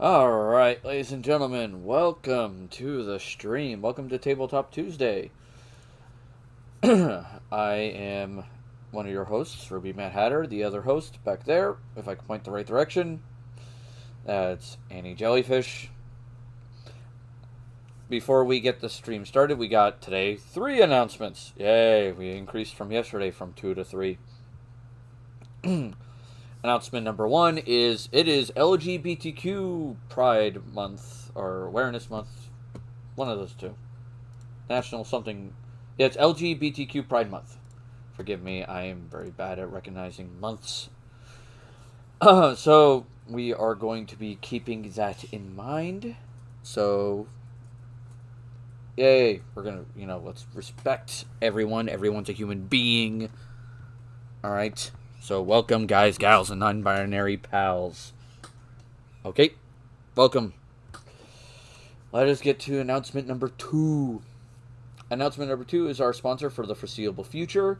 Alright, ladies and gentlemen, welcome to the stream. Welcome to Tabletop Tuesday. I am one of your hosts, Ruby Mad Hatter. The other host, back there, if I can point the right direction, that's Annie Jellyfish. Before we get the stream started, we got today 3 announcements. Yay, we increased from yesterday from 2 to 3. Announcement number 1 is it is LGBTQ Pride Month or Awareness Month. One of those two. National something. Yeah, it's LGBTQ Pride Month. Forgive me, I am very bad at recognizing months. So we are going to be keeping that in mind. So, yay, we're gonna, let's respect everyone. Everyone's a human being. All right. So welcome, guys, gals, and non-binary pals. Okay, welcome. Let us get to announcement number 2. Announcement number 2 is our sponsor for the foreseeable future,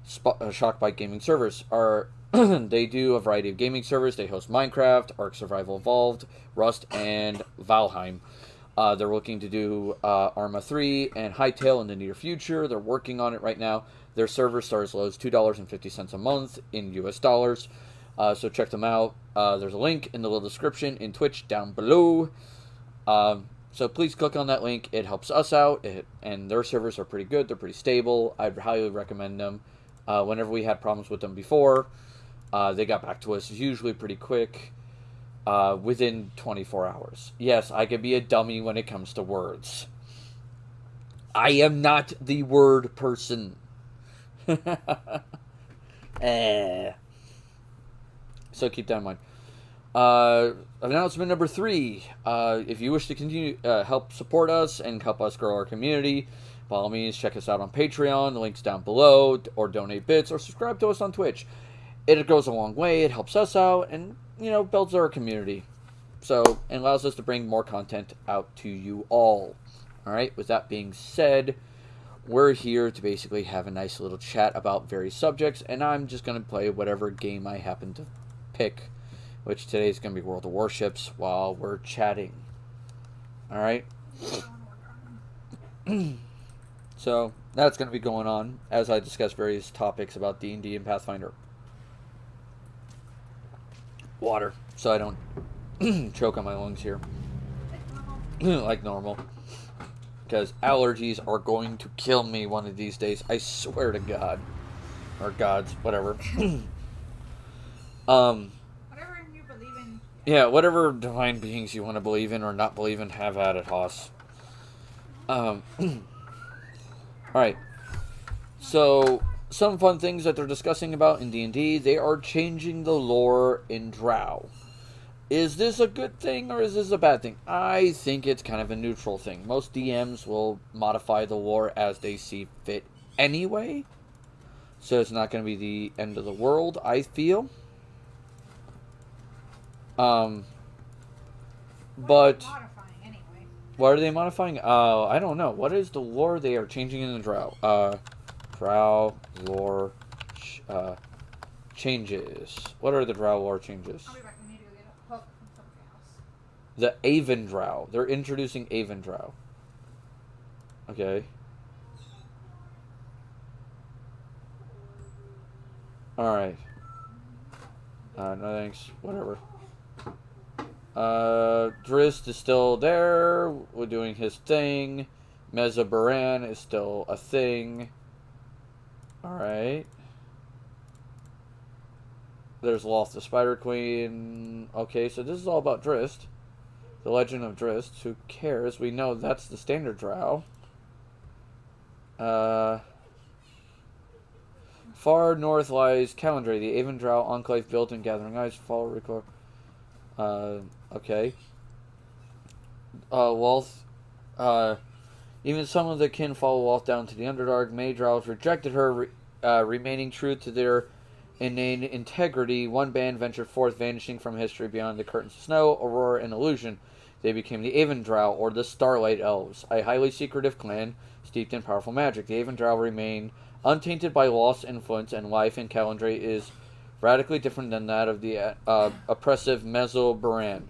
Shockbite Gaming Servers. They do a variety of gaming servers. They host Minecraft, Ark Survival Evolved, Rust, and Valheim. They're looking to do Arma 3 and Hytale in the near future. They're working on it right now. Their server starts as low as $2.50 a month in US dollars. So check them out. There's a link in the little description in Twitch down below. So please click on that link. It helps us out. And their servers are pretty good. They're pretty stable. I'd highly recommend them. Whenever we had problems with them before, they got back to us usually pretty quick. Within 24 hours. Yes, I can be a dummy when it comes to words. I am not the word person. So keep that in mind. Announcement number 3. If you wish to continue help support us and help us grow our community, by all means, check us out on Patreon. The link's down below. Or donate bits. Or subscribe to us on Twitch. It goes a long way. It helps us out. And, builds our community. So, and allows us to bring more content out to you all. Alright, with that being said, we're here to basically have a nice little chat about various subjects, and I'm just going to play whatever game I happen to pick, which today is going to be World of Warships while we're chatting. Alright? So, that's going to be going on as I discuss various topics about D&D and Pathfinder. Water, so I don't choke on my lungs here. Like normal. Because allergies are going to kill me one of these days. I swear to God. Or gods, whatever. Whatever you believe in. Yeah, whatever divine beings you want to believe in or not believe in, have at it, Hoss. Alright. So, some fun things that they're discussing about in D&D. They are changing the lore in Drow. Is this a good thing or is this a bad thing? I think it's kind of a neutral thing. Most DMs will modify the lore as they see fit anyway. So it's not going to be the end of the world, I feel. But Modifying anyway. what are they modifying? I don't know. What is the lore they are changing in the Drow? Drow lore changes. What are the Drow lore changes? I'll be back. We need to go get a hook from something else. The Aven Drow. They're introducing Aven Drow. Okay. Alright. No thanks. Whatever. Drist is still there. We're doing his thing. Meza Baran is still a thing. Alright. There's Loth the Spider Queen. Okay, so this is all about Drist. The Legend of Drist. Who cares? We know that's the standard Drow. Far north lies Calendray, the Aven Drow enclave built in Gathering Ice. Follow record. Okay. Wealth. Even some of the kin follow Wealth down to the Underdark. May Drows rejected her, remaining true to their innate integrity. One band ventured forth, vanishing from history beyond the curtains of snow, aurora, and illusion. They became the Aven Drow, or the Starlight Elves, a highly secretive clan steeped in powerful magic. The Aven Drow remain untainted by lost influence, and life in Calendray is radically different than that of the oppressive Mezzo-Baran.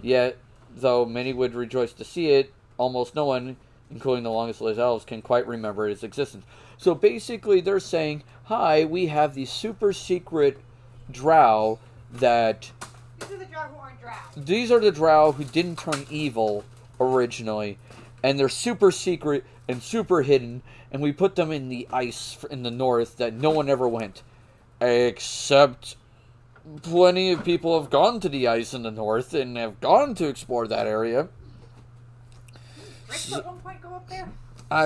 Yet, though many would rejoice to see it, almost no one, including the longest lived elves, can quite remember its existence. So basically, they're saying, hi, we have these super secret drow that... These are the drow who aren't drow. These are the drow who didn't turn evil originally, and they're super secret and super hidden, and we put them in the ice in the north that no one ever went. Except plenty of people have gone to the ice in the north and have gone to explore that area. Rick at one point go up there?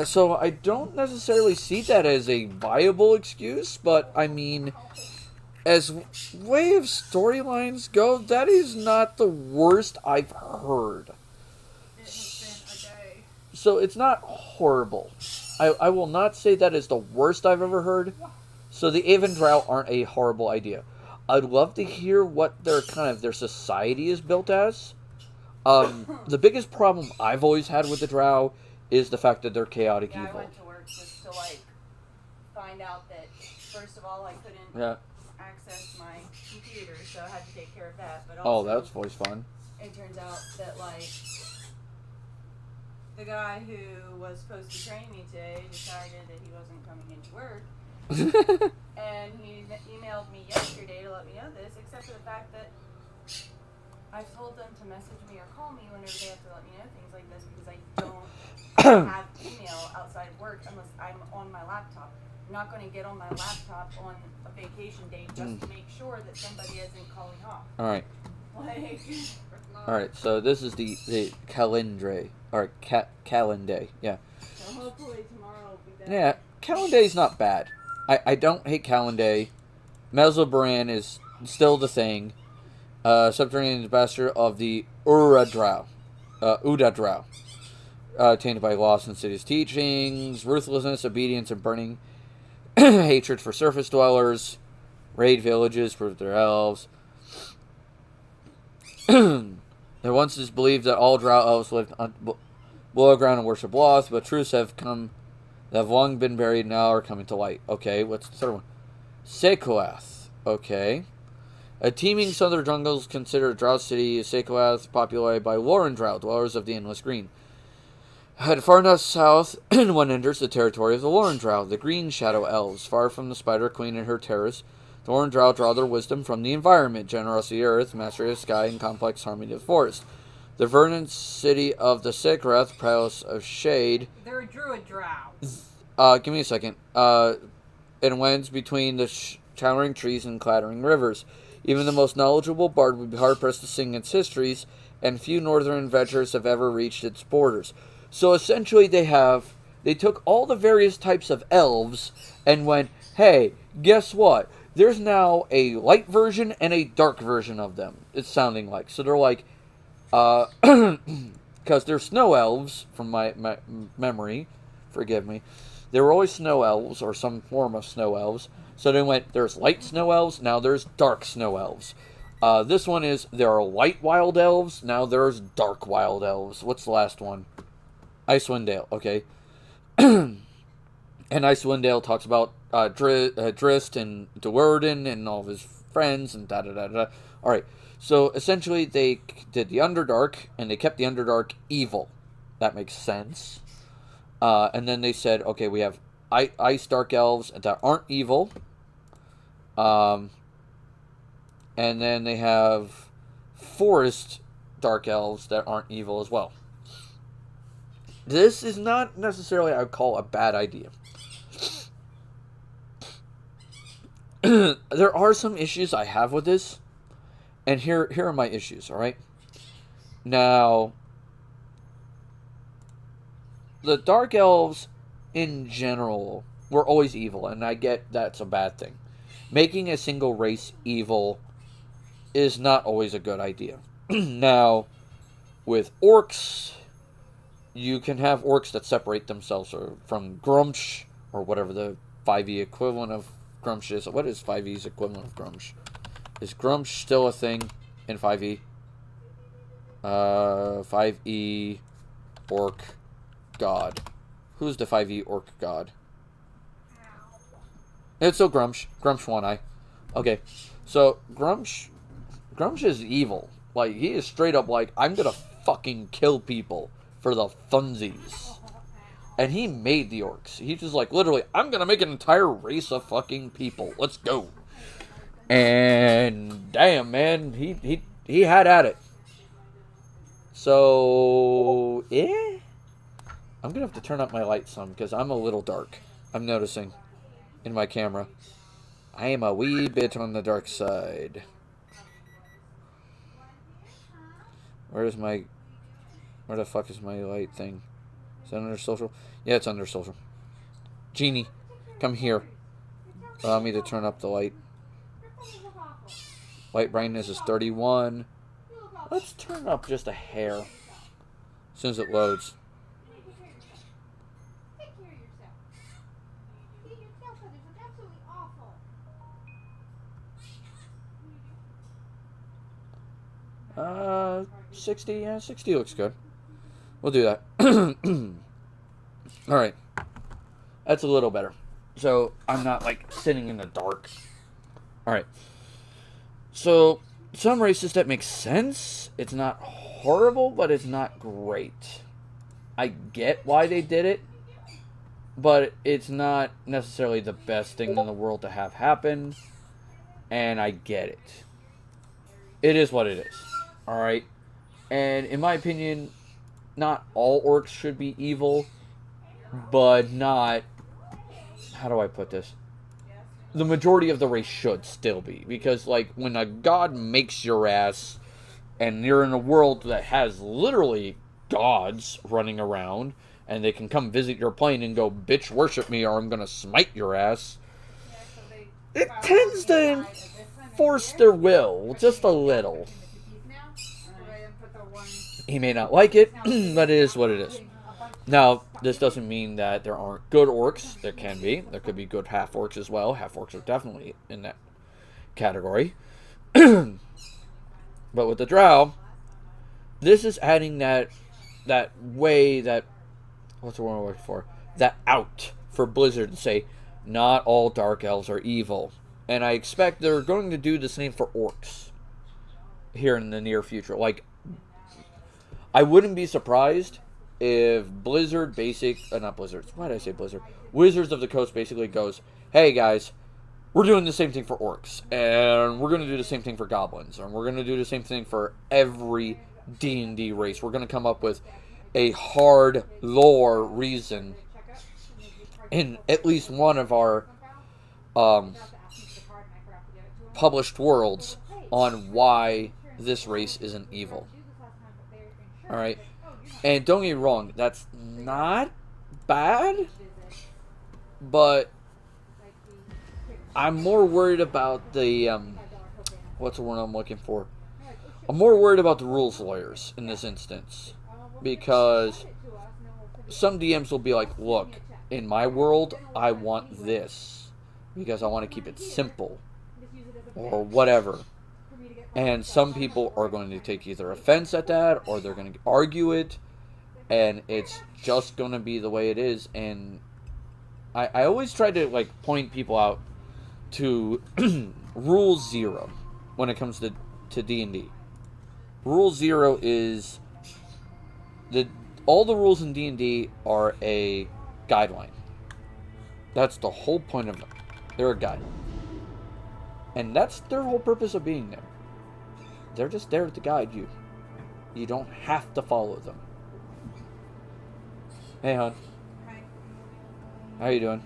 So I don't necessarily see that as a viable excuse, but I mean, as way of storylines go, that is not the worst I've heard. It has been a day. So it's not horrible. I will not say that is the worst I've ever heard. So the Avon Drow aren't a horrible idea. I'd love to hear what their their society is built as. The biggest problem I've always had with the Drow is the fact that they're chaotic Yeah, evil. I went to work just to find out that first of all I couldn't access my computer, so I had to take care of that. But also, that's always fun. it turns out that the guy who was supposed to train me today decided that he wasn't coming into work. And he emailed me yesterday to let me know this, except for the fact that I've told them to message me or call me whenever they have to let me know things like this, because I don't have email outside of work unless I'm on my laptop. I'm not going to get on my laptop on a vacation day just to make sure that somebody isn't calling off. Alright. Like, Alright, so this is the calendar. Or calendar, yeah. so hopefully tomorrow will be better. Yeah, Calenday's not bad. I don't hate Calendar. Mesobaran is still the thing. Subterranean ambassador of the Uda Drow. Tainted by Lost in City's teachings, ruthlessness, obedience, and burning. Hatred for surface dwellers. Raid villages for their elves. There once is believed that all Drow elves lived on below ground and worship Loth, but truths have long been buried, now are coming to light. Okay, what's the third one? Sekoath. Okay. A teeming southern jungles considered Drow city, Sekoath, populated by Lauren Drow, dwellers of the Endless Green. Head far enough south, and one enters the territory of the Lauren Drow, the Green Shadow Elves. Far from the Spider Queen and her terrors, the Lauren Drow draw their wisdom from the environment, generosity of earth, mastery of sky, and complex harmony of forest. The verdant city of the Sekoath, Palace of Shade. They're a druid drow. Give me a second. It winds between the towering trees and clattering rivers. Even the most knowledgeable bard would be hard-pressed to sing its histories, and few northern adventurers have ever reached its borders. So essentially they took all the various types of elves and went, hey, guess what? There's now a light version and a dark version of them, it's sounding like. So they're like, because they're snow elves, from my memory, forgive me. They were always snow elves, or some form of snow elves. So they went, there's light snow elves, now there's dark snow elves. This one is, there are light wild elves, now there's dark wild elves. What's the last one? Icewind Dale, okay. And Icewind Dale talks about Drist and Duerden and all of his friends and da-da-da-da. Alright, so essentially they did the Underdark, and they kept the Underdark evil. That makes sense. And then they said, okay, we have Ice Dark Elves that aren't evil. And then they have Forest Dark Elves that aren't evil as well. This is not necessarily, I would call, a bad idea. There are some issues I have with this. And here are my issues, alright? Now, the Dark Elves, in general, were always evil, and I get that's a bad thing. Making a single race evil is not always a good idea. Now, with orcs, you can have orcs that separate themselves from Grumsh, or whatever the 5e equivalent of Grumsh is. What is 5e's equivalent of Grumsh? Is Grumsh still a thing in 5e? 5e orc god. Who's the 5e orc god? It's Grumsh. Grumsh One Eye. Okay. So, Grumsh is evil. Like, he is straight up like, I'm gonna fucking kill people for the funsies. And he made the orcs. He's just like, literally, I'm gonna make an entire race of fucking people. Let's go. And damn, man, he had at it. So, I'm gonna have to turn up my light some because I'm a little dark. I'm noticing in my camera. I am a wee bit on the dark side. Where the fuck is my light thing? Is that under social? Yeah, it's under social. Genie, come here. Allow me to turn up the light. Light brightness is 31. Let's turn up just a hair. As soon as it loads. Take care of yourself. See, your tail feathers look absolutely awful. 60, yeah, 60 looks good. We'll do that. Alright. That's a little better. So, I'm not, like, sitting in the dark. Alright. So, some races that make sense. It's not horrible, but it's not great. I get why they did it, but it's not necessarily the best thing in the world to have happen, and I get it. It is what it is. Alright? And in my opinion, not all orcs should be evil, but not... How do I put this? The majority of the race should still be. Because, like, when a god makes your ass, and you're in a world that has literally gods running around, and they can come visit your plane and go, bitch, worship me, or I'm gonna smite your ass, it tends to enforce their will, just a little. He may not like it, but it is what it is. Now, this doesn't mean that there aren't good orcs. There can be. There could be good half-orcs as well. Half-orcs are definitely in that category. But with the drow, this is adding that way, that... What's the word I'm looking for? That out for Blizzard to say, not all dark elves are evil. And I expect they're going to do the same for orcs here in the near future. Like, I wouldn't be surprised if Blizzard not Blizzard, why did I say Blizzard? Wizards of the Coast basically goes, hey guys, we're doing the same thing for orcs, and we're going to do the same thing for goblins, and we're going to do the same thing for every D&D race. We're going to come up with a hard lore reason in at least one of our published worlds on why this race isn't evil. Alright? And don't get me wrong, that's not bad, but I'm more worried about the, what's the word I'm looking for? I'm more worried about the rules lawyers in this instance, because some DMs will be like, look, in my world, I want this, because I want to keep it simple, or whatever. And some people are going to take either offense at that, or they're going to argue it, and it's just going to be the way it is. And I always try to, like, point people out to Rule 0 when it comes to D&D. Rule 0 is all the rules in D&D are a guideline. That's the whole point of them. They're a guide. And that's their whole purpose of being there. They're just there to guide you. You don't have to follow them. Hey, hon. Hi. How you doing?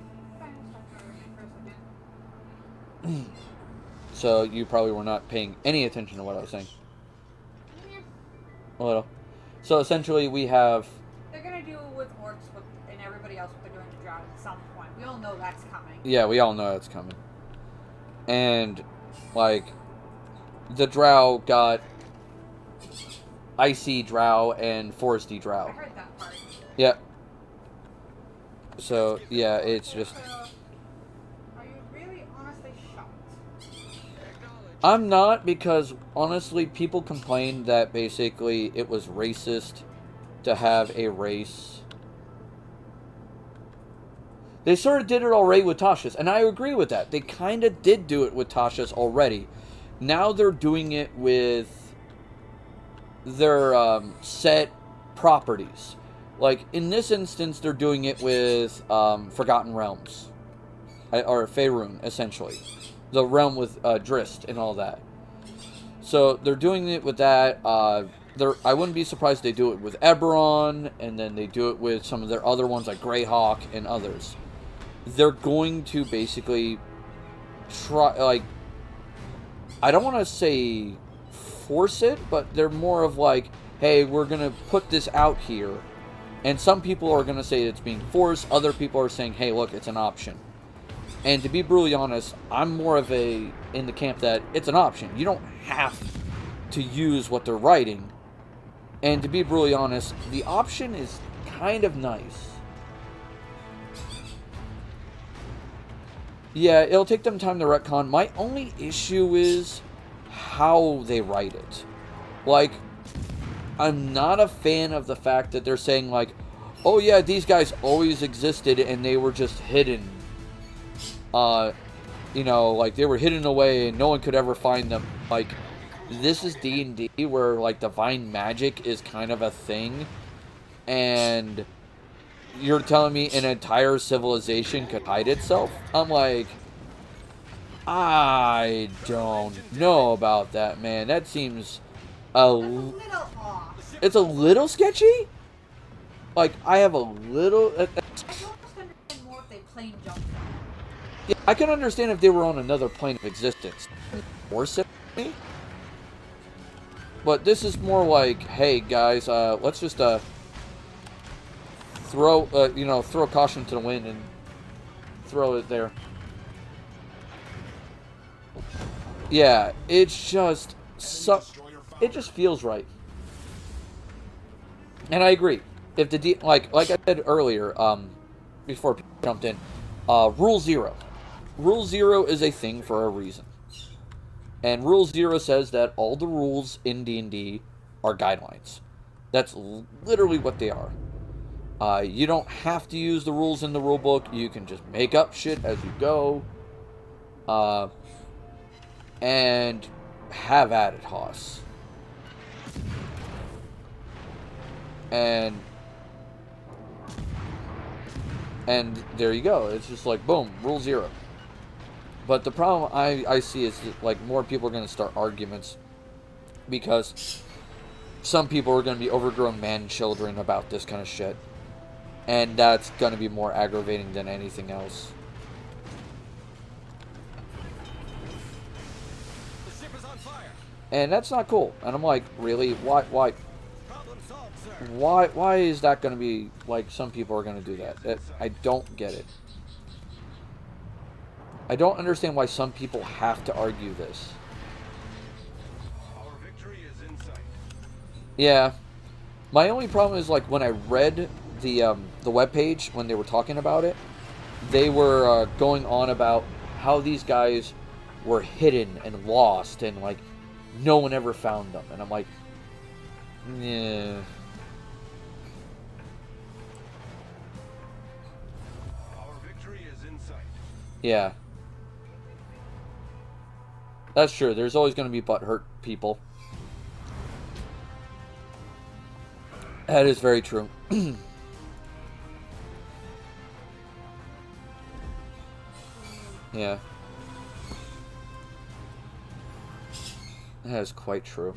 So, you probably were not paying any attention to what I was saying. A little. So, essentially, we have... They're gonna do with orcs and everybody else what they're doing to drow at some point. We all know that's coming. Yeah, we all know that's coming. And, like, the drow got icy drow and foresty drow. I heard that part. Yeah. So, yeah, it's just... Are you really honestly shocked? I'm not, because, honestly, people complained that basically it was racist to have a race. They sort of did it already with Tasha's, and I agree with that. They kind of did do it with Tasha's already. Now they're doing it with their set properties. Like, in this instance, they're doing it with Forgotten Realms. Or Faerun, essentially. The realm with Drist and all that. So, they're doing it with that. I wouldn't be surprised if they do it with Eberron, and then they do it with some of their other ones, like Greyhawk and others. They're going to basically try, like, I don't want to say force it, but they're more of like, hey, we're going to put this out here. And some people are going to say it's being forced. Other people are saying, hey, look, it's an option. And to be brutally honest, I'm more of in the camp that it's an option. You don't have to use what they're writing. And to be brutally honest, the option is kind of nice. Yeah, it'll take them time to retcon. My only issue is how they write it. Like, I'm not a fan of the fact that they're saying, like, oh yeah, these guys always existed and they were just hidden. You know, like, they were hidden away and no one could ever find them. Like, this is D&D where, like, divine magic is kind of a thing. And you're telling me an entire civilization could hide itself? I'm like, I don't know about that, man. That seems little off. It's a little sketchy? Like, I have a little... I can almost understand more if they plain jumped on it. Yeah, I can understand if they were on another plane of existence. Or me. But this is more like, hey, guys, let's just, throw caution to the wind and throw it there. Yeah, it's just... it just feels right. And I agree. If the like I said earlier, before people jumped in, Rule 0. Rule 0 is a thing for a reason. And Rule 0 says that all the rules in D&D are guidelines. That's literally what they are. You don't have to use the rules in the rulebook. You can just make up shit as you go. And have at it, Hoss. And there you go. It's just like, boom, Rule 0. But the problem I see is that, like, more people are going to start arguments because some people are going to be overgrown man-children about this kind of shit. And that's going to be more aggravating than anything else. The ship is on fire. And that's not cool. And I'm like, really? Why Problem solved, sir. why is that going to be, like, some people are going to do that? I don't get it. I don't understand why some people have to argue this. Our victory is in sight. Yeah. My only problem is, like, when I read the webpage, when they were talking about it, they were going on about how these guys were hidden and lost and, like, no one ever found them. And I'm like, yeah. Our victory is in sight. Yeah. That's true. There's always going to be butthurt people. That is very true. Yeah. That is quite true.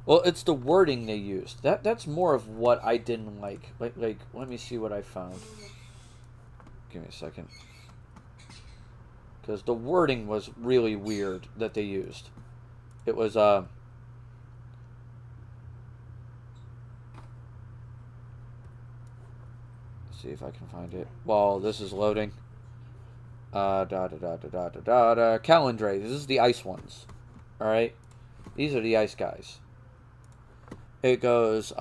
Well, it's the wording they used. That's more of what I didn't like. Like, let me see what I found. Give me a second. Because the wording was really weird that they used. It was, let's see if I can find it. While this is loading. Calendray. This is the ice ones. Alright? These are the ice guys. It goes,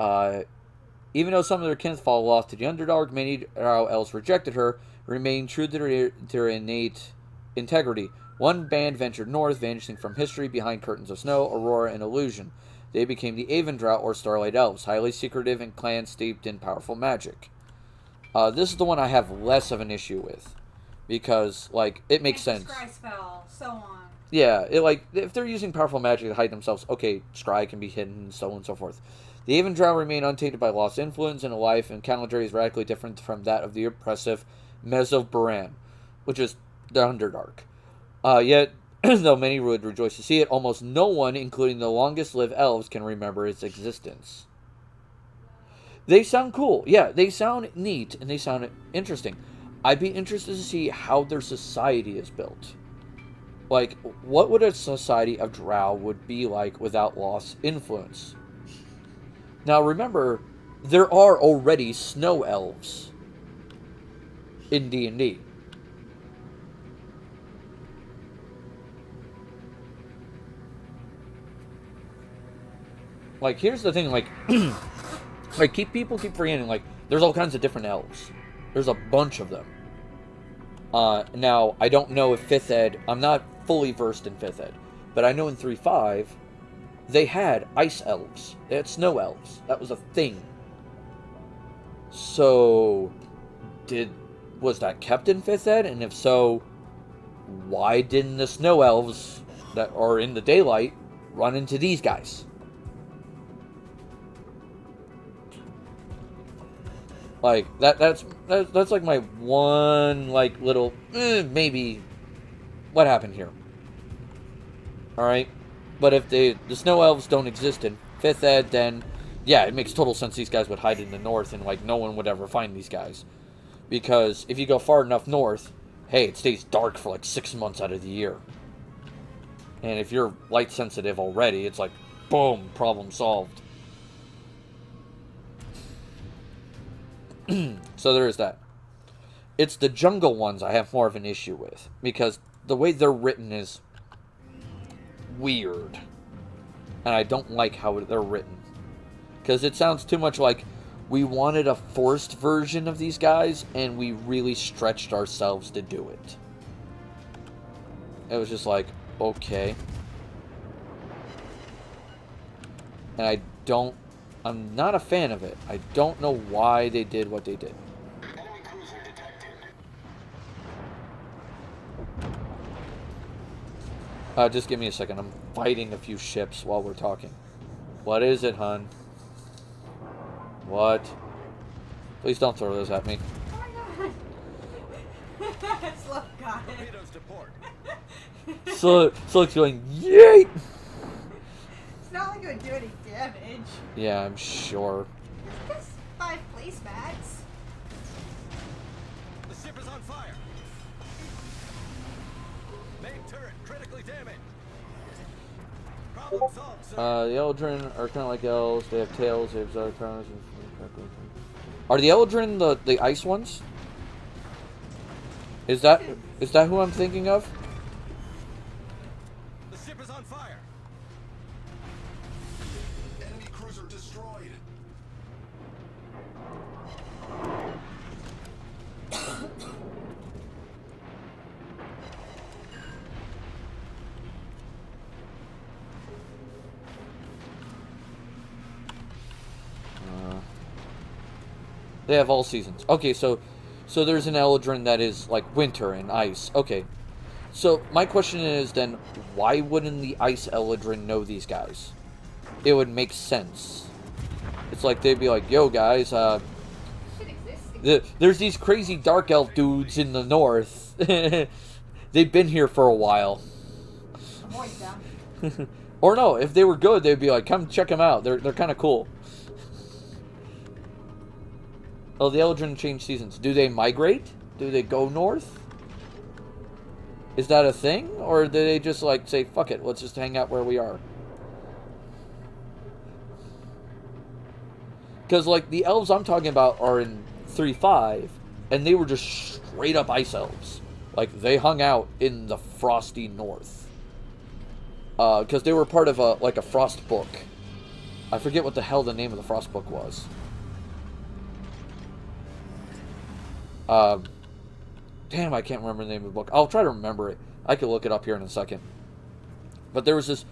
even though some of their kinfolk lost to the underdog, many else rejected her, remained true to their innate integrity. One band ventured north, vanishing from history behind curtains of snow, aurora, and illusion. They became the Avendrout, or Starlight Elves, highly secretive and clans steeped in powerful magic. This is the one I have less of an issue with. Because, like, it makes sense. Scry spell, so on. Yeah, it, like, if they're using powerful magic to hide themselves, okay, scry can be hidden, and so on and so forth. The Aven Drow remain untainted by lost influence, and a life and calendar is radically different from that of the oppressive Mez of Baran, which is the Underdark. Yet, though many would rejoice to see it, almost no one, including the longest-lived elves, can remember its existence. They sound cool. Yeah, they sound neat, and they sound interesting. I'd be interested to see how their society is built. Like, what would a society of Drow would be like without lost influence? Now, remember, there are already snow elves in D&D. Like, here's the thing, like, like, people keep forgetting, like, there's all kinds of different elves. There's a bunch of them. Now, I don't know if 5th Ed, I'm not fully versed in 5th Ed, but I know in 3.5, they had ice elves. They had snow elves. That was a thing. So, was that kept in 5th Ed? And if so, why didn't the snow elves that are in the daylight run into these guys? Like, that's like my one, like, little, maybe, what happened here? Alright? But if the snow elves don't exist in 5th Ed, then, yeah, it makes total sense these guys would hide in the north, and, like, no one would ever find these guys. Because if you go far enough north, hey, it stays dark for, like, 6 months out of the year. And if you're light sensitive already, it's like, boom, problem solved. So there is that. It's the jungle ones I have more of an issue with, because the way they're written is weird, and I don't like how they're written, because it sounds too much like we wanted a forced version of these guys, and we really stretched ourselves to do it. It was just like, okay. And I'm not a fan of it. I don't know why they did what they did. Enemy cruiser detected. Just give me a second. I'm fighting a few ships while we're talking. What is it, hun? What? Please don't throw those at me. Oh my god. Slow got it. Torpedoes to port. Slug's going, yay! It's not like it would do any damage. Yeah, I'm sure. It's just 5 placemats. The ship is on fire. Main turret critically damaged. Problem solved, sir. The Eldrin are kind of like elves. They have tails. They have other crowns. Are the Eldrin the ice ones? Is that who I'm thinking of? The ship is on fire. Enemy cruiser destroyed. They have all seasons. Okay, so there's an Eldrin that is like winter and ice. Okay. So my question is then, why wouldn't the ice Eldrin know these guys? It would make sense. It's like they'd be like, yo guys, Shit exists. there's these crazy dark elf dudes in the north. They've been here for a while. Avoid them. Or no, if they were good, they'd be like, come check them out. They're kind of cool. Oh, the Eldrin change seasons. Do they migrate? Do they go north? Is that a thing? Or do they just like say, fuck it, let's just hang out where we are? Because like the elves I'm talking about are in 3.5, and they were just straight up ice elves. Like they hung out in the frosty north. Because they were part of a frost book. I forget what the hell the name of the frost book was. Damn, I can't remember the name of the book. I'll try to remember it. I could look it up here in a second. But there was this...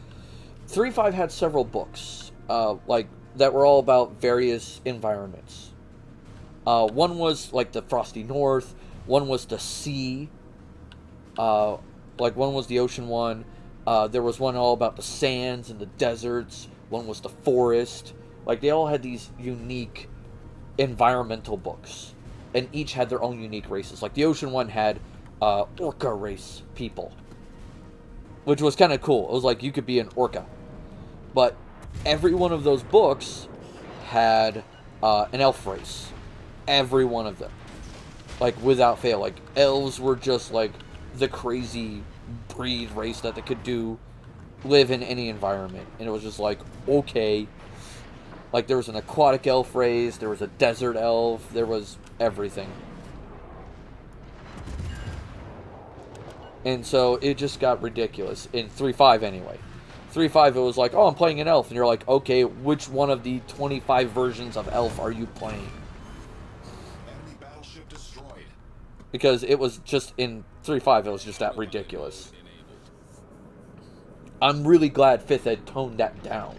3.5 had several books, like, that were all about various environments. One was, like, the Frosty North. One was the sea. Like, one was the ocean one. There was one all about the sands and the deserts. One was the forest. Like, they all had these unique environmental books. And each had their own unique races. Like, the ocean one had orca race people. Which was kind of cool. It was like you could be an orca. But every one of those books had an elf race. Every one of them. Like, without fail. Like, elves were just, like, the crazy breed race that they could live in any environment. And it was just like, okay. Like, there was an aquatic elf race, there was a desert elf, there was everything. And so it just got ridiculous. In 3.5 anyway. 3.5 it was like, oh, I'm playing an elf. And you're like, okay, which one of the 25 versions of elf are you playing? Enemy battleship destroyed. Because it was just, in 3.5 it was just that ridiculous. I'm really glad 5th Ed toned that down.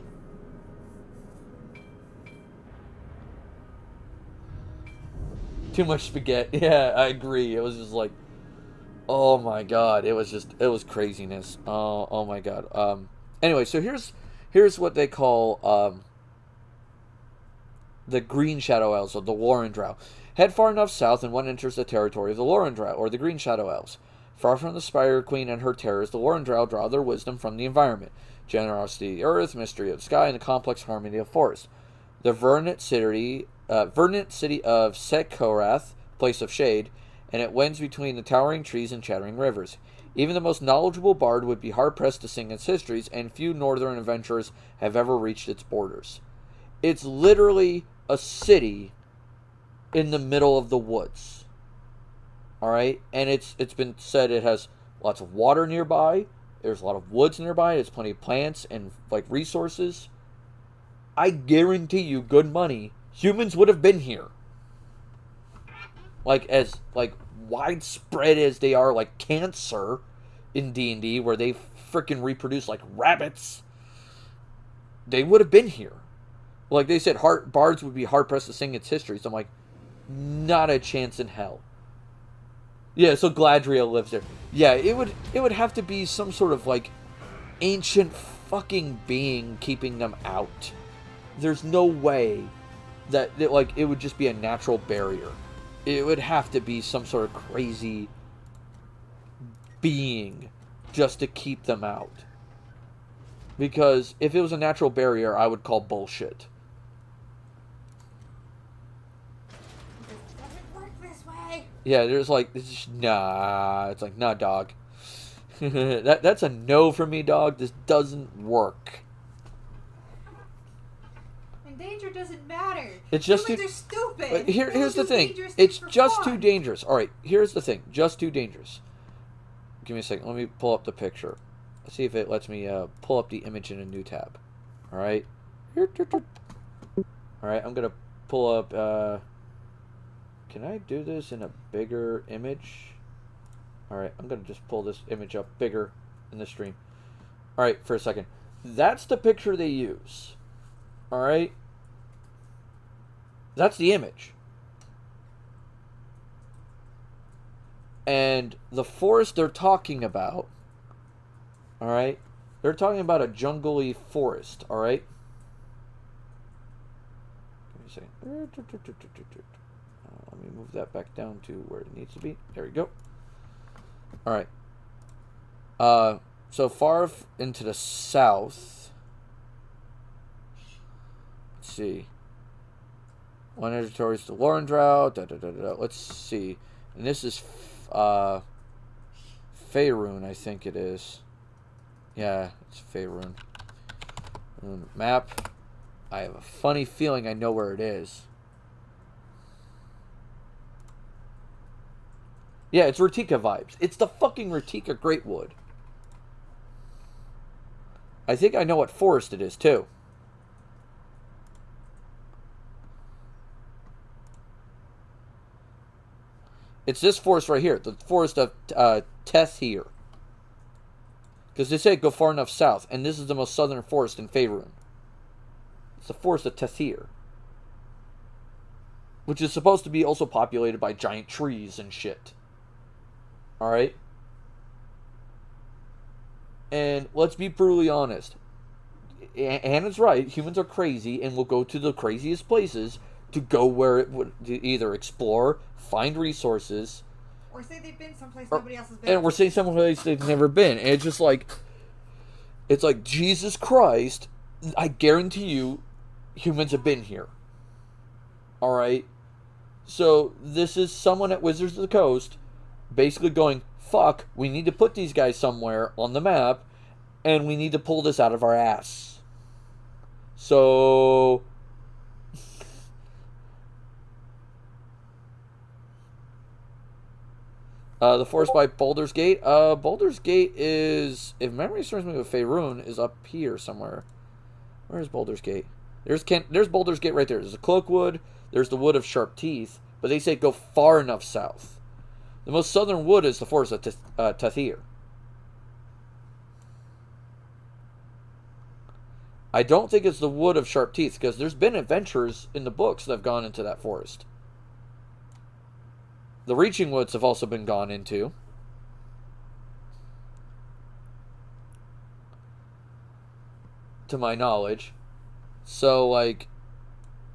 Too much spaghetti. Yeah, I agree. It was just like, oh my god. It was craziness. Oh my god. Anyway, so here's what they call the Green Shadow Elves, or the Lorendrow. Head far enough south and one enters the territory of the Lorendrow, or the Green Shadow Elves. Far from the Spider Queen and her terrors, the Lorendrow draw their wisdom from the environment, generosity of the earth, mystery of the sky, and the complex harmony of forest. The verdant city of Sekorath, place of shade, and it wends between the towering trees and chattering rivers. Even the most knowledgeable bard would be hard-pressed to sing its histories, and few northern adventurers have ever reached its borders. It's literally a city in the middle of the woods. Alright? And it's been said it has lots of water nearby. There's a lot of woods nearby. There's plenty of plants and, like, resources. I guarantee you, good money, humans would have been here. Like, as, like, widespread as they are, like cancer in D&D, where they freaking reproduce like rabbits, they would have been here. Like they said, bards would be hard-pressed to sing its history. So I'm like, not a chance in hell. Yeah, so Gladriel lives there. Yeah, it would have to be some sort of, like, ancient fucking being keeping them out. There's no way that, like, it would just be a natural barrier. It would have to be some sort of crazy being just to keep them out. Because if it was a natural barrier, I would call bullshit. This doesn't work this way. Yeah, there's like, nah. It's like, nah, dog. That's a no for me, dog. This doesn't work. And danger doesn't matter. It's just Humans too... are stupid. But here's the do thing. dangerous It's things for just fun. too dangerous. Alright, here's the thing. Just too dangerous. Give me a second. Let me pull up the picture. Let's see if it lets me pull up the image in a new tab. Alright. Alright, I'm going to pull up... Can I do this in a bigger image? Alright, I'm going to just pull this image up bigger in the stream. Alright, for a second. That's the picture they use. Alright? That's the image. And the forest they're talking about, alright? They're talking about a jungly forest, alright? Give me a second. Let me move that back down to where it needs to be. There we go. Alright. So far into the south. Let's see. One territory is the Lorendrow. Let's see. And this is Faerun, I think it is. Yeah, it's Faerun. Map. I have a funny feeling I know where it is. Yeah, it's Ratika vibes. It's the fucking Ratika Greatwood. I think I know what forest it is, too. It's this forest right here. The forest of Tethir. Because they say go far enough south. And this is the most southern forest in Faerun. It's the forest of Tethir. Which is supposed to be also populated by giant trees and shit. Alright? And let's be brutally honest. Hannah's right. Humans are crazy and will go to the craziest places to go where it would to either explore, find resources, Or say they've been someplace nobody else has been. and we're saying someplace they've never been. And it's just like, it's like, Jesus Christ, I guarantee you, humans have been here. All right. So this is someone at Wizards of the Coast, basically going, fuck, we need to put these guys somewhere on the map, and we need to pull this out of our ass. So the forest by Baldur's Gate. Baldur's Gate is, if memory serves me with Faerun, is up here somewhere. Where is Baldur's Gate? There's Baldur's Gate right there. There's a Cloakwood. There's the Wood of Sharp Teeth. But they say go far enough south. The most southern wood is the forest of Tathir. I don't think it's the Wood of Sharp Teeth, because there's been adventurers in the books that have gone into that forest. The Reaching Woods have also been gone into. To my knowledge. So, like,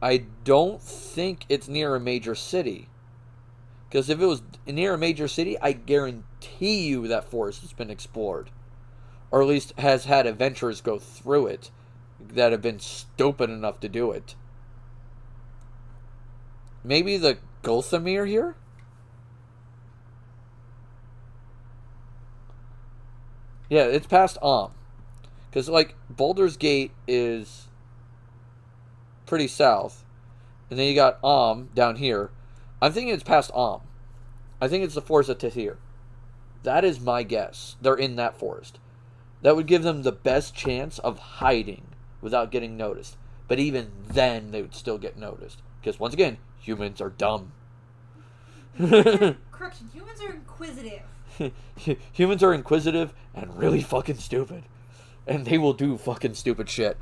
I don't think it's near a major city. Because if it was near a major city, I guarantee you that forest has been explored. Or at least has had adventurers go through it that have been stupid enough to do it. Maybe the Gothamir here? Yeah, it's past because, like, Baldur's Gate is pretty south. And then you got down here. I'm thinking it's past I think it's the forest of Tahir. That is my guess. They're in that forest. That would give them the best chance of hiding without getting noticed. But even then, they would still get noticed. Because, once again, humans are dumb. Correction, humans are inquisitive. Humans are inquisitive and really fucking stupid. And they will do fucking stupid shit.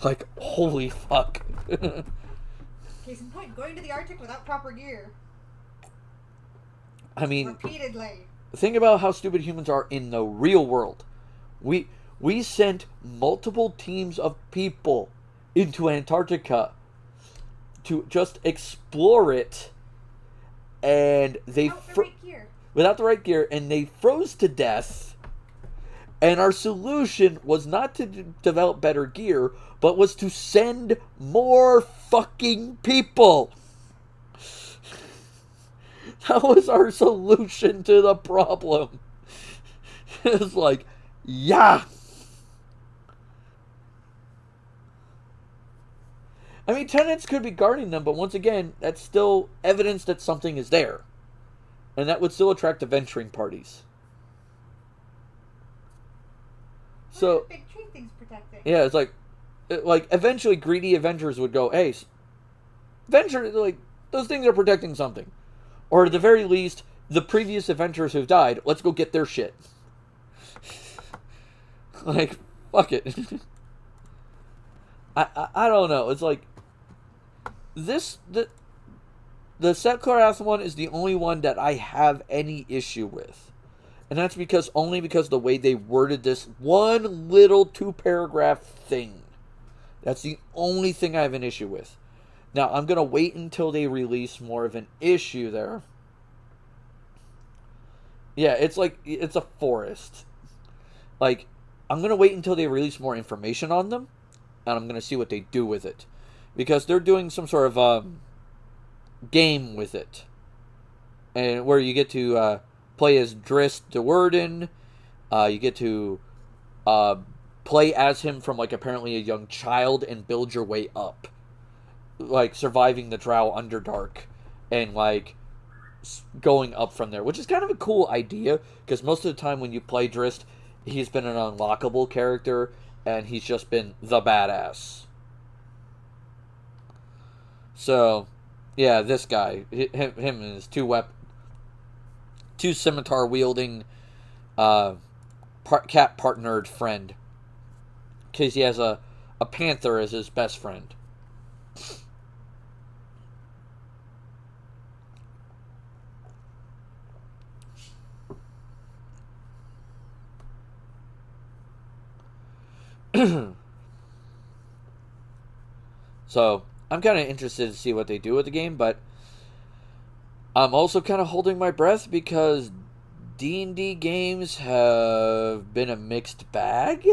Like, holy fuck. Case in point, going to the Arctic without proper gear. I mean, Repeatedly. think about how stupid humans are in the real world. We sent multiple teams of people into Antarctica to just explore it, and they Without the right gear. without the right gear, and they froze to death. And our solution was not to develop better gear, but was to send more fucking people. That was our solution to the problem. It's like, yeah. I mean, tenants could be guarding them, but once again, that's still evidence that something is there. And that would still attract adventuring parties. So, Big tree thing's protecting. yeah, it's like eventually greedy adventurers would go, hey, those things are protecting something. Or at the very least, the previous adventurers who've died, let's go get their shit. Like, fuck it. I don't know. It's like, the Setclarath one is the only one that I have any issue with. And that's only because the way they worded this one little 2-paragraph thing. That's the only thing I have an issue with. Now, I'm going to wait until they release more of an issue there. Yeah, it's a forest. Like, I'm going to wait until they release more information on them, and I'm going to see what they do with it. Because they're doing some sort of game with it. And where you get to play as Drist de Werden. You get to play as him from, like, apparently a young child and build your way up. Like, surviving the Drow Underdark and, like, going up from there. Which is kind of a cool idea, because most of the time when you play Drist, he's been an unlockable character, and he's just been the badass. So, yeah, this guy, him and his two scimitar-wielding, cat-partnered friend. Because he has a panther as his best friend. So I'm kind of interested to see what they do with the game, but I'm also kind of holding my breath because D&D games have been a mixed bag.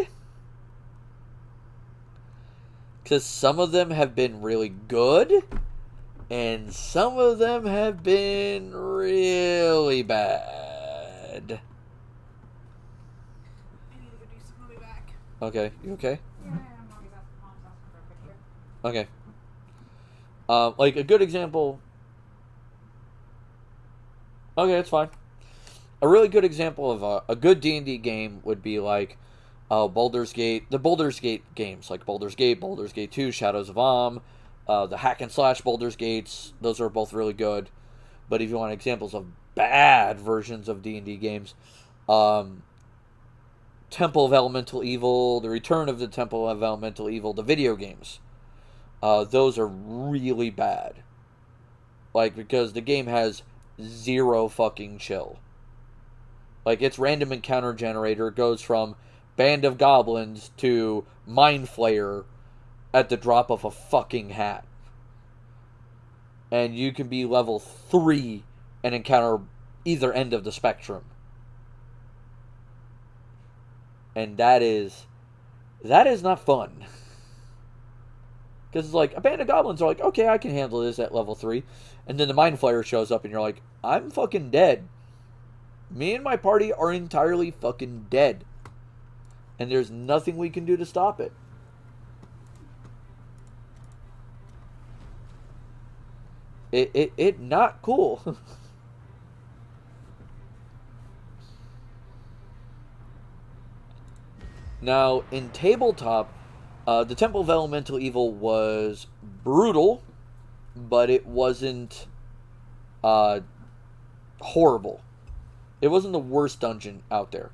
Because some of them have been really good, and some of them have been really bad. I need to go do some. I'll be back. Okay, you okay? Yeah, mom's asking for a video. Okay. Like a good example. Okay, that's fine. A really good example of a good D&D game would be like Baldur's Gate, the Baldur's Gate games, like Baldur's Gate 2, Shadows of Am, the hack and slash Baldur's Gates. Those are both really good. But if you want examples of bad versions of D&D games, Temple of Elemental Evil, The Return of the Temple of Elemental Evil, the video games. Those are really bad. Like, because the game has zero fucking chill. Like, its random encounter generator goes from Band of Goblins to Mind Flayer at the drop of a fucking hat. And you can be level 3 and encounter either end of the spectrum. And that is not fun. Because it's like, a Band of Goblins are like, okay, I can handle this at level 3. And then the Mind Flayer shows up and you're like, I'm fucking dead. Me and my party are entirely fucking dead. And there's nothing we can do to stop it. It not cool. Now, in tabletop, the Temple of Elemental Evil was brutal, but it wasn't horrible. It wasn't the worst dungeon out there.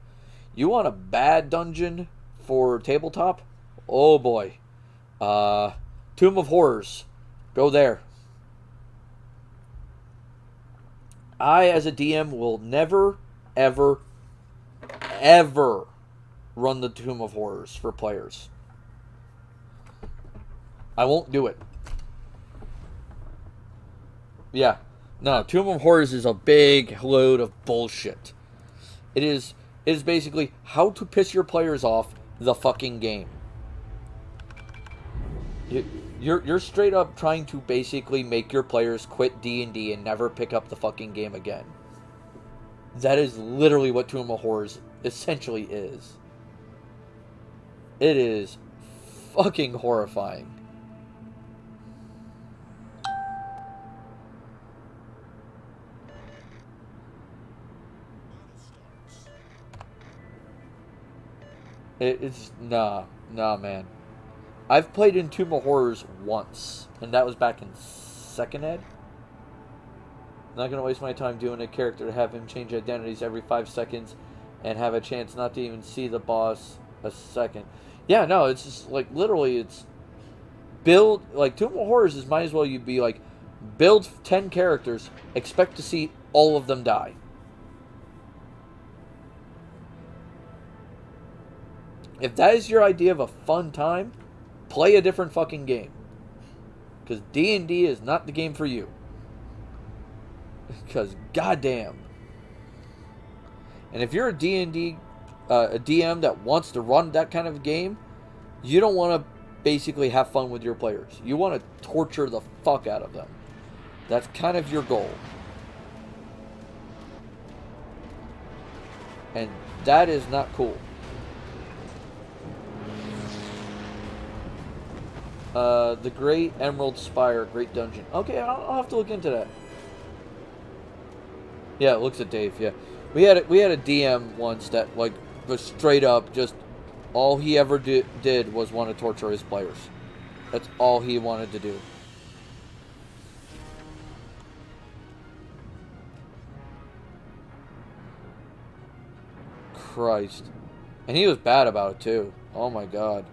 You want a bad dungeon for tabletop? Oh boy. Tomb of Horrors. Go there. I, as a DM, will never, ever, ever run the Tomb of Horrors for players. I won't do it. Yeah. No, Tomb of Horrors is a big load of bullshit. It is basically how to piss your players off the fucking game. You're straight up trying to basically make your players quit D&D and never pick up the fucking game again. That is literally what Tomb of Horrors essentially is. It is fucking horrifying. It's nah, man. I've played in Tomb of Horrors once, and that was back in 2nd ed. Not gonna waste my time doing a character to have him change identities every 5 seconds and have a chance not to even see the boss a second. Yeah, no, it's just like literally it's build like Tomb of Horrors is might as well you be like build 10 characters, expect to see all of them die. If that is your idea of a fun time, play a different fucking game. Because D&D is not the game for you. Because goddamn. And if you're a D&D, a DM that wants to run that kind of game, you don't want to basically have fun with your players. You want to torture the fuck out of them. That's kind of your goal. And that is not cool. The Great Emerald Spire, Great Dungeon. Okay, I'll have to look into that. Yeah, it looks at Dave. Yeah, we had a DM once that like was straight up just all he ever did was want to torture his players. That's all he wanted to do. Christ, and he was bad about it too. Oh my god.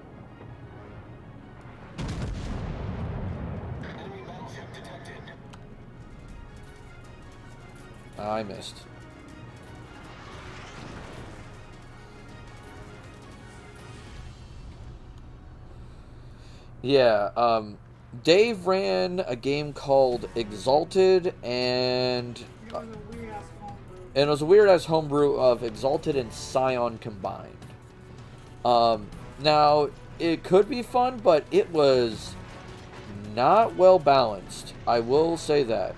I missed. Yeah, Dave ran a game called Exalted, and It was a weird ass homebrew. it was a weird ass homebrew of Exalted and Scion combined. Now it could be fun, but it was not well balanced. I will say that.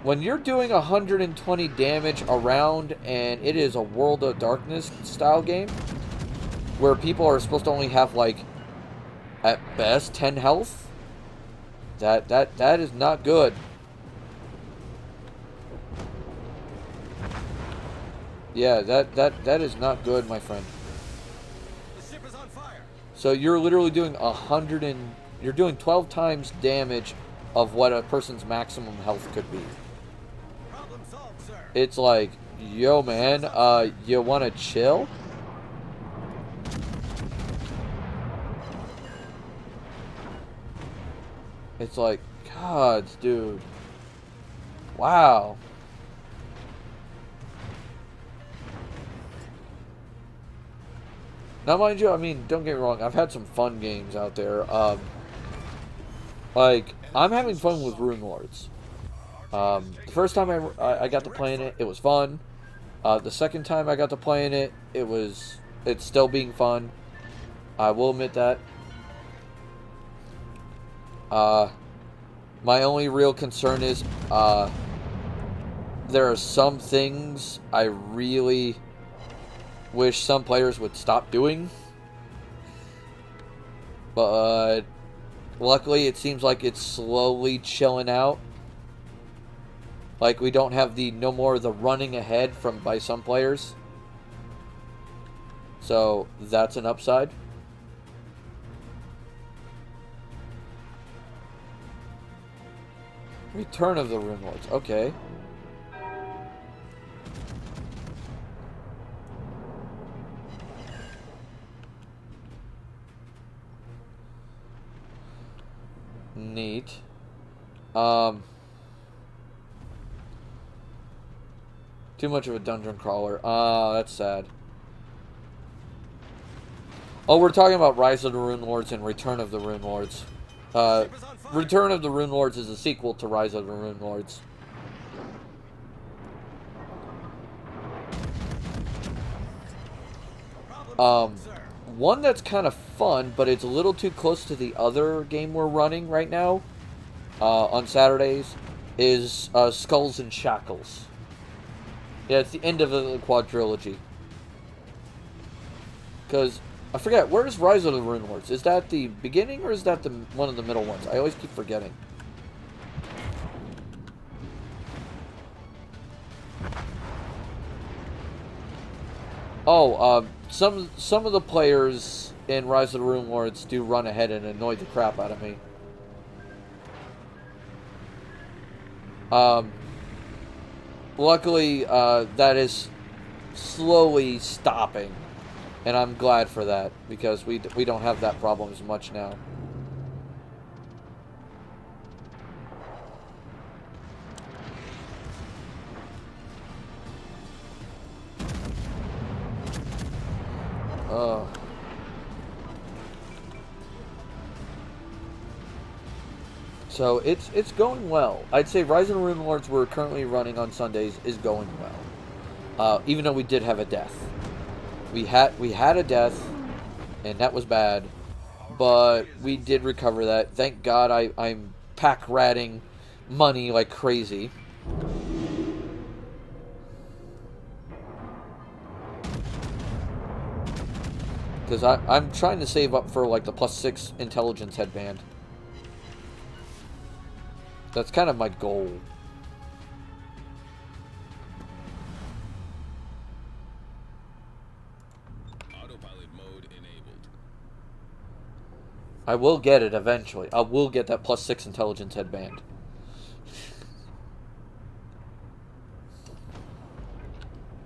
When you're doing 120 damage around, and it is a World of Darkness style game, where people are supposed to only have, like, at best 10 health, that is not good. Yeah, that is not good, my friend. The ship is on fire. So you're literally doing you're doing 12 times damage of what a person's maximum health could be. Problem solved, sir. It's like, yo man, you wanna chill? It's like, God, dude. Wow. Now, mind you, I mean, don't get me wrong, I've had some fun games out there. Like, I'm having fun with Rune Lords. The first time I got to playing it, it was fun. The second time I got to playing it, it's still being fun. I will admit that. My only real concern is, there are some things I really wish some players would stop doing. But luckily it seems like it's slowly chilling out. Like, we don't have no more of the running ahead by some players. So that's an upside. Return of the Rune Lords. Okay. Neat. Too much of a dungeon crawler. That's sad. Oh, we're talking about Rise of the Rune Lords and Return of the Rune Lords. Return of the Rune Lords is a sequel to Rise of the Rune Lords. One that's kind of fun, but it's a little too close to the other game we're running right now, on Saturdays, is Skulls and Shackles. Yeah, it's the end of the quadrilogy. Because, I forget, where's Rise of the Rune Lords? Is that the beginning, or is that one of the middle ones? I always keep forgetting. Oh, some of the players in Rise of the Rune Lords do run ahead and annoy the crap out of me. Luckily, that is slowly stopping, and I'm glad for that, because we don't have that problem as much now. So it's going well. I'd say Rise of the Rune Lords we're currently running on Sundays is going well. Even though we did have a death. We had a death, and that was bad. But we did recover that. Thank God I'm pack ratting money like crazy. Because I'm trying to save up for like the +6 intelligence headband. That's kind of my goal. Autopilot mode enabled. I will get it eventually. I will get that +6 intelligence headband.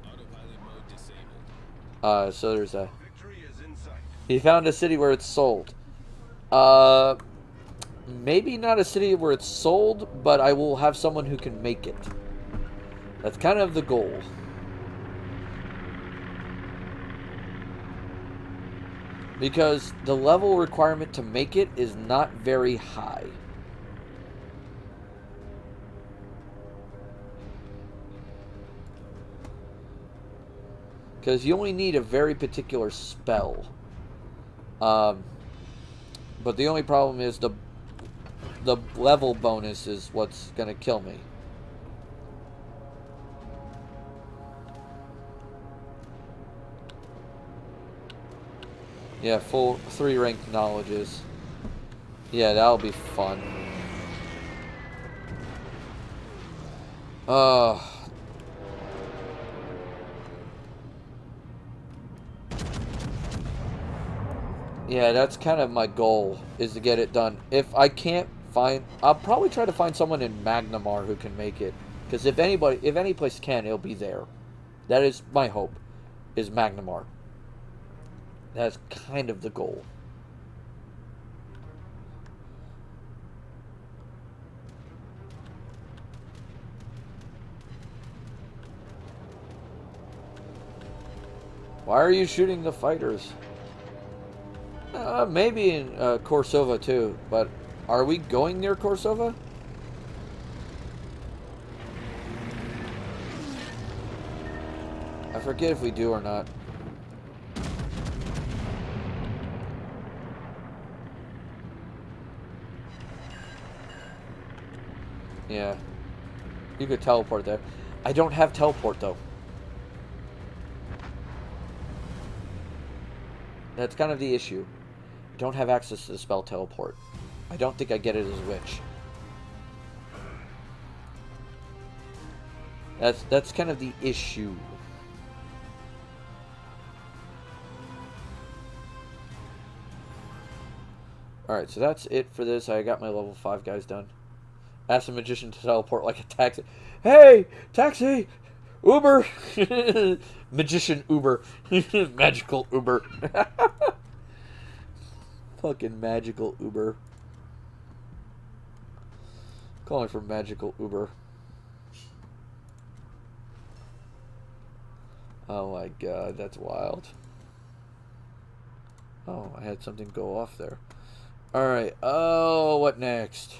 Autopilot mode disabled. So there's a... Victory is in sight. He found a city where it's sold. Maybe not a city where it's sold, but I will have someone who can make it. That's kind of the goal. Because the level requirement to make it is not very high. Because you only need a very particular spell. But the only problem is the level bonus is what's going to kill me. Yeah, full 3 ranked knowledges. Yeah, that'll be fun. Yeah, that's kind of my goal, is to get it done. If I can't find... I'll probably try to find someone in Magnamar who can make it. Because if any place can, it'll be there. That is my hope, is Magnamar. That's kind of the goal. Why are you shooting the fighters? Maybe in Korsova too, but are we going near Korsova? I forget if we do or not. Yeah. You could teleport there. I don't have teleport though. That's kind of the issue. I don't have access to the spell teleport. I don't think I get it as a witch. That's kind of the issue. Alright, so that's it for this. I got my level 5 guys done. Ask the magician to teleport like a taxi. Hey! Taxi! Uber! Magician Uber. Magical Uber. Fucking magical Uber. Calling for magical Uber. Oh my god, that's wild. Oh, I had something go off there. Alright, oh, what next?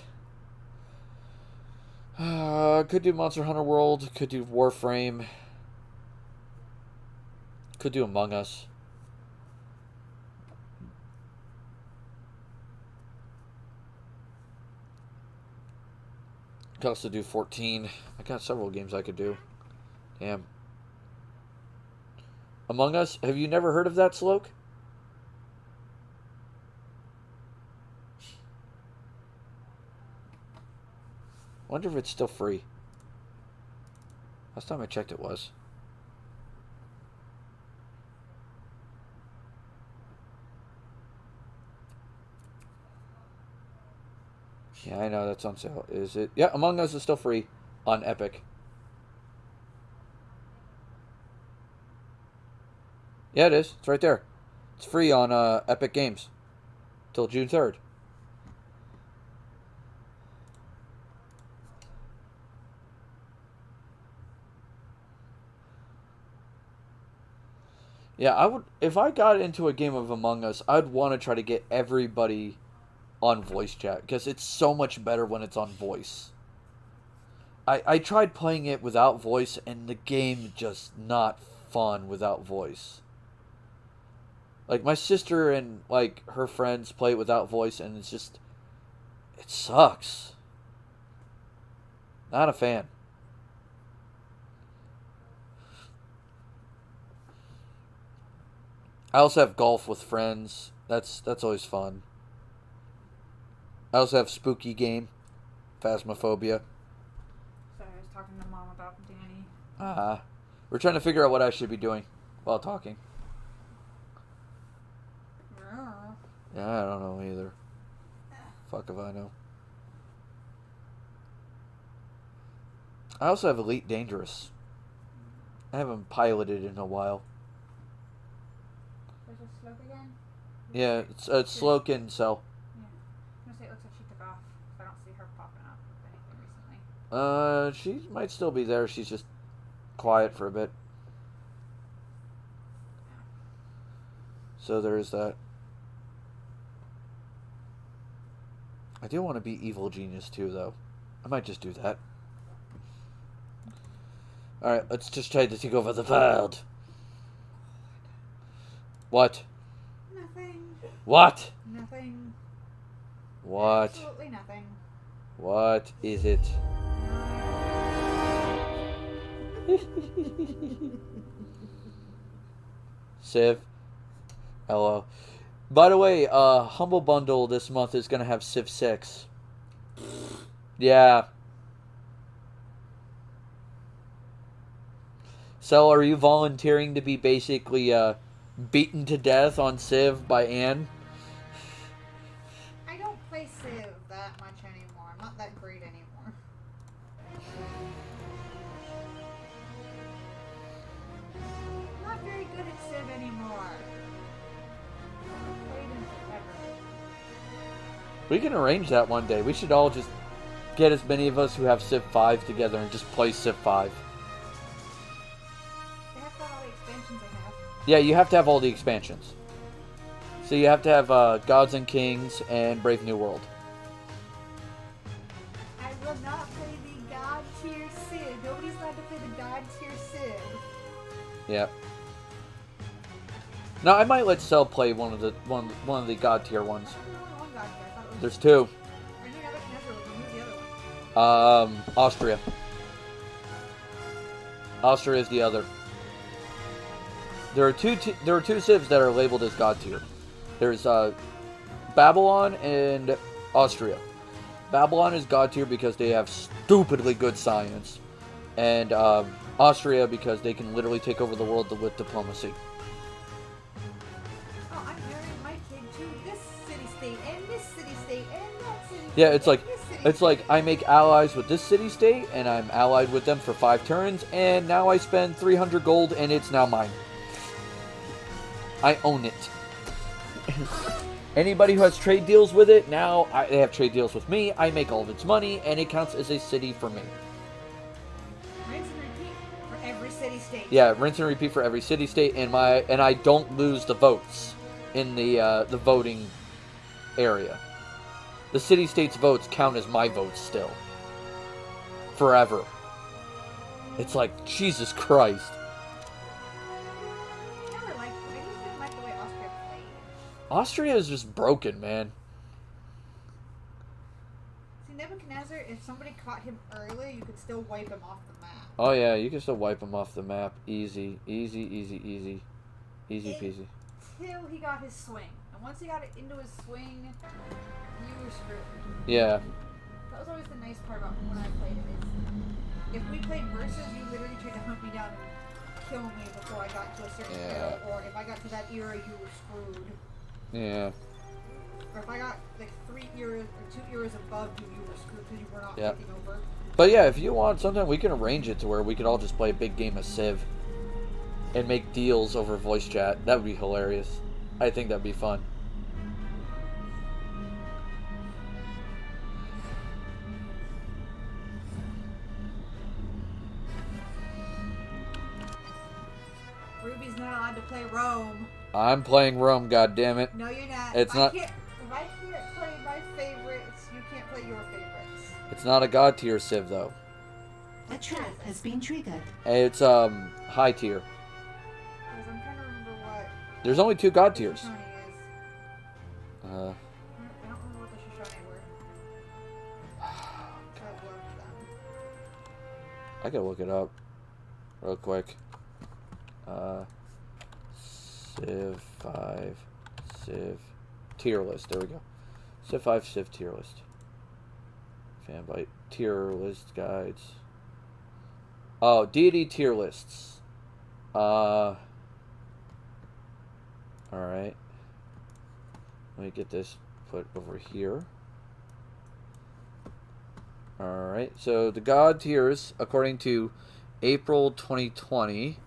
Could do Monster Hunter World, could do Warframe, could do Among Us. Could also do 14. I got several games I could do. Damn. Among Us, have you never heard of that, Sloke? Wonder if it's still free. Last time I checked it was. Yeah, I know that's on sale. Is it? Yeah, Among Us is still free on Epic. Yeah, it is. It's right there. It's free on Epic Games till June 3rd. Yeah, I would, if I got into a game of Among Us, I'd want to try to get everybody on voice chat, because it's so much better when it's on voice. I tried playing it without voice, and the game just not fun without voice. Like, my sister and, like, her friends play it without voice, and it's just, it sucks. Not a fan. I also have golf with friends. That's always fun. I also have spooky game, Phasmophobia. So I was talking to Mom about Danny. We're trying to figure out what I should be doing while talking. Yeah, I don't know either. Fuck if I know. I also have Elite Dangerous. I haven't piloted in a while. There's a Slope again? Yeah, it's Sloke and Cell. Yeah. I'm gonna say it looks like she took off. I don't see her popping up with anything recently. She might still be there. She's just quiet for a bit. So there is that. I do want to be evil genius too, though. I might just do that. Alright, let's just try to take over the world. What? Nothing. What? Nothing. What? Absolutely nothing. What is it? Civ. Hello. By the way, Humble Bundle this month is gonna have Civ 6. Yeah. So, are you volunteering to be basically beaten to death on Civ by Anne? I don't play Civ that much anymore. I'm not that great anymore. I'm not very good at Civ anymore. I haven't played in forever. We can arrange that one day. We should all just get as many of us who have Civ 5 together and just play Civ 5. They have got all the expansions I have. Yeah, you have to have all the expansions. So you have to have Gods and Kings and Brave New World. I will not play the God tier Civ. Nobody's allowed to play the God tier Civ. Yeah. No, I might let Cell play one of the God tier ones. I thought there was only one God tier. I thought it was. There's two. I knew Nebuchadnezzar was one. Who's the other one? Austria. Austria is the other. There are two civs that are labeled as God tier. There's Babylon and Austria. Babylon is God tier because they have stupidly good science, and Austria because they can literally take over the world with diplomacy. Oh, I'm marrying my kid to this city-state and this city-state and that city-state. Yeah, it's like and this it's like city-state. I make allies with this city-state, and I'm allied with them for 5 turns, and now I spend 300 gold, and it's now mine. I own it. Anybody who has trade deals with it, now they have trade deals with me. I make all of its money, and it counts as a city for me. Rinse and repeat for every city-state. Yeah, rinse and repeat for every city-state, and I don't lose the votes in the voting area. The city-state's votes count as my votes still. Forever. It's like, Jesus Christ. I just didn't like the way Austria played. Austria is just broken, man. See, Nebuchadnezzar, if somebody caught him early, you could still wipe him off the map. Oh yeah, you can still wipe him off the map. Easy, easy, easy, easy. Easy peasy. Until he got his swing. And once he got it into his swing, you were screwed. Yeah. That was always the nice part about when I played it. Is if we played versus, you literally tried to hunt me down and kill me before I got to a certain era, or if I got to that era, you were screwed. Yeah. Or if I got like 3 eras or 2 eras above you, you were screwed because you were not Yep. taking over. But yeah, if you want, sometime we can arrange it to where we could all just play a big game of Civ and make deals over voice chat. That would be hilarious. I think that'd be fun. Ruby's not allowed to play Rome. I'm playing Rome, goddammit. No, you're not. It's not. If I can't play my favorites, you can't play your favorites. It's not a god tier Civ though. A trap has been triggered. It's high tier. Because I'm trying to remember what There's only 2 god the tiers. Shoshone is. I don't remember what the Shoshone were. So I've loved them. I can look it up real quick. Civ 5 Civ tier list. There we go. Civ 5 Civ tier list. Fanbyte tier list guides. Oh, deity tier lists. Alright. Let me get this put over here. Alright, so the god tiers, according to April 2020,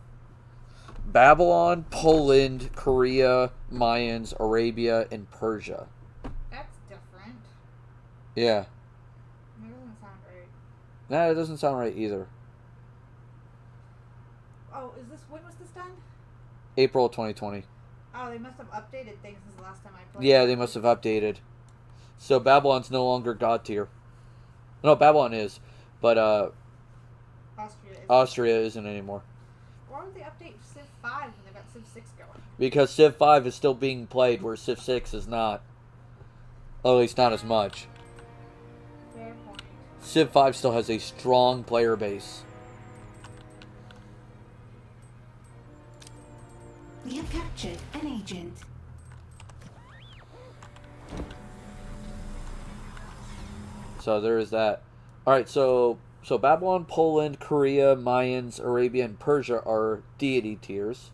Babylon, Poland, Korea, Mayans, Arabia, and Persia. That's different. Yeah. That doesn't sound right. Nah, it doesn't sound right either. Oh, when was this done? April 2020. Oh, they must have updated things since the last time I played. Yeah, they must have updated. So Babylon's no longer God tier. No, Babylon is, but Austria isn't anymore. Why would they update Civ 5 when they got Civ 6 going? Because Civ 5 is still being played, where Civ 6 is not. Or at least not as much. Fair point. Civ 5 still has a strong player base. We have captured an agent. So there is that. Alright, so Babylon, Poland, Korea, Mayans, Arabia, and Persia are deity tiers.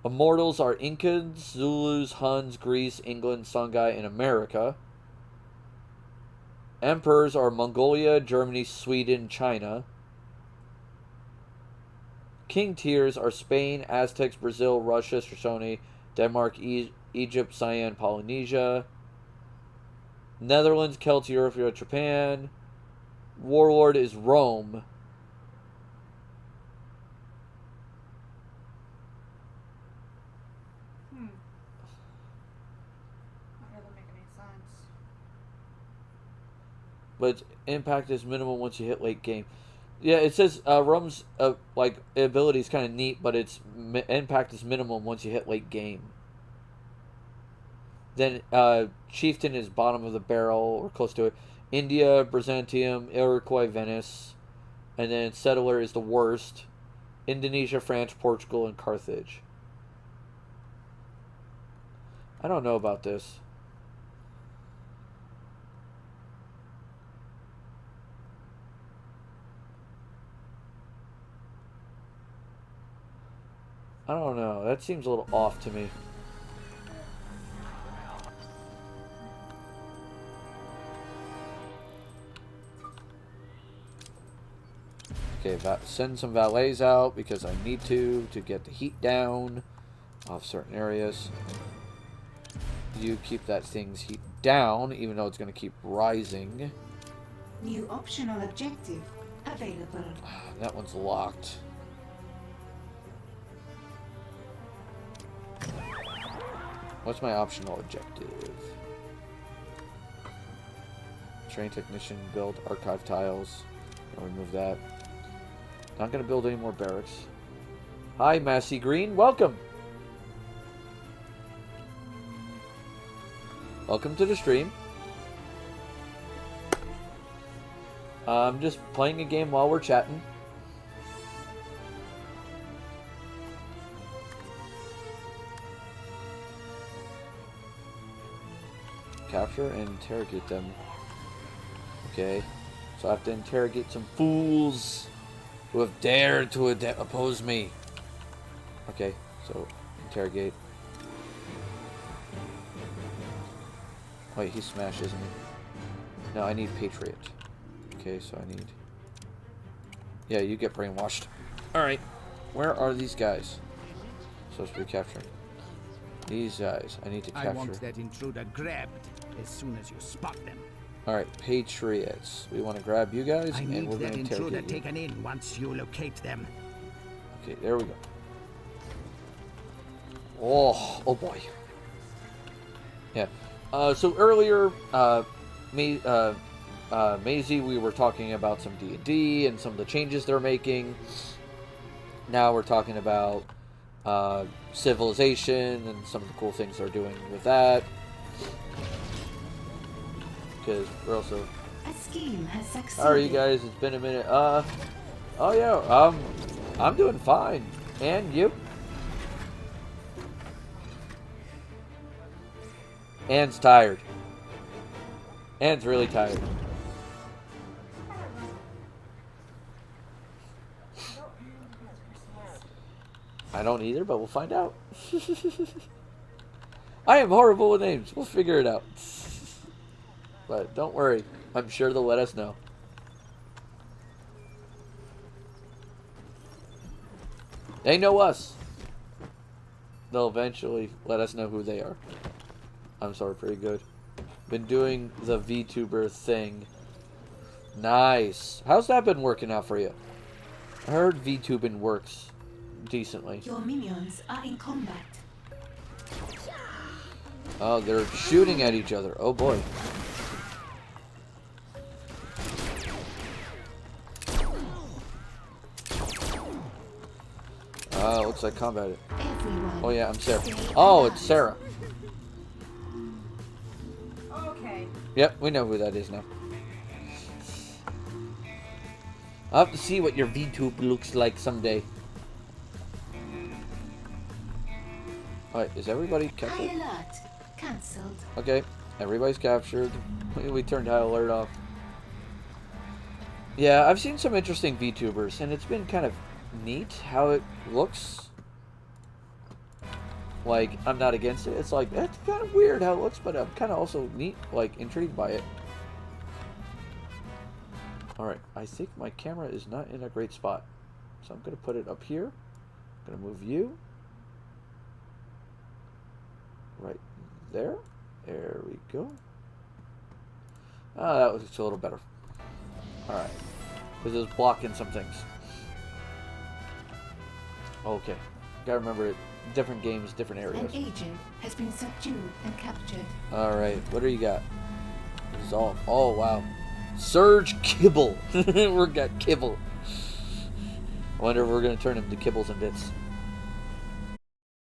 Immortals are Incans, Zulus, Huns, Greece, England, Songhai, and America. Emperors are Mongolia, Germany, Sweden, China. King tiers are Spain, Aztecs, Brazil, Russia, Shoshone, Denmark, Egypt, Siam, Polynesia. Netherlands, Celts, Europe, Japan. Warlord is Rome. That doesn't make any sense. But impact is minimum once you hit late game. Yeah, it says Rome's like ability is kind of neat, but its impact is minimum once you hit late game. Then Chieftain is bottom of the barrel or close to it. India, Byzantium, Iroquois, Venice, and then Settler is the worst. Indonesia, France, Portugal, and Carthage. I don't know about this. I don't know. That seems a little off to me. Okay, send some valets out because I need to get the heat down off certain areas. You keep that thing's heat down, even though it's going to keep rising. New optional objective available. That one's locked. What's my optional objective? Train technician, build archive tiles. I'll remove that. Not going to build any more barracks. Hi, Massey Green. Welcome. Welcome to the stream. I'm just playing a game while we're chatting. Capture and interrogate them. Okay. So I have to interrogate some fools who have dared to oppose me. Okay, so interrogate. Wait, he's smashed, isn't he? No, I need Patriot. Okay, so I need... Yeah, you get brainwashed. Alright, where are these guys? Supposed to be capturing. These guys, I need to capture. I want that intruder grabbed as soon as you spot them. Alright, Patriots. We want to grab you guys, I and need we're going that to intruder interrogate you. taken in once you locate them. Okay, there we go. Oh boy. Yeah. So earlier, Maisie, we were talking about some D&D and some of the changes they're making. Now we're talking about Civilization and some of the cool things they're doing with that. Because we're also... A scheme has succeeded. How are you guys? It's been a minute. Oh yeah, I'm doing fine. And you? Anne's tired. Anne's really tired. I don't either, but we'll find out. I am horrible with names. We'll figure it out. But don't worry. I'm sure they'll let us know. They know us. They'll eventually let us know who they are. I'm sorry, pretty good. Been doing the VTuber thing. Nice. How's that been working out for you? I heard VTubing works decently. Your minions are in combat. Oh, they're shooting at each other. Oh boy. Looks like combat. Everyone. Oh yeah, I'm Sarah. Oh, it's Sarah. Okay. Yep, we know who that is now. I'll have to see what your VTube looks like someday. Alright, is everybody High captured? alert. Cancelled. Okay, everybody's captured. We turned high alert off. Yeah, I've seen some interesting VTubers, and it's been kind of neat how it looks. Like, I'm not against it. It's like, it's kind of weird how it looks, but I'm kind of also intrigued by it. Alright, I think my camera is not in a great spot. So I'm going to put it up here. I'm going to move you. Right there. There we go. Ah, that was a little better. Alright. Because it was blocking some things. Okay. Gotta remember it. Different games, different An areas. agent has been subdued and captured. Alright, what do you got? Resolve. Oh, wow. Surge Kibble. We've got Kibble. I wonder if we're going to turn him to Kibbles and Bits.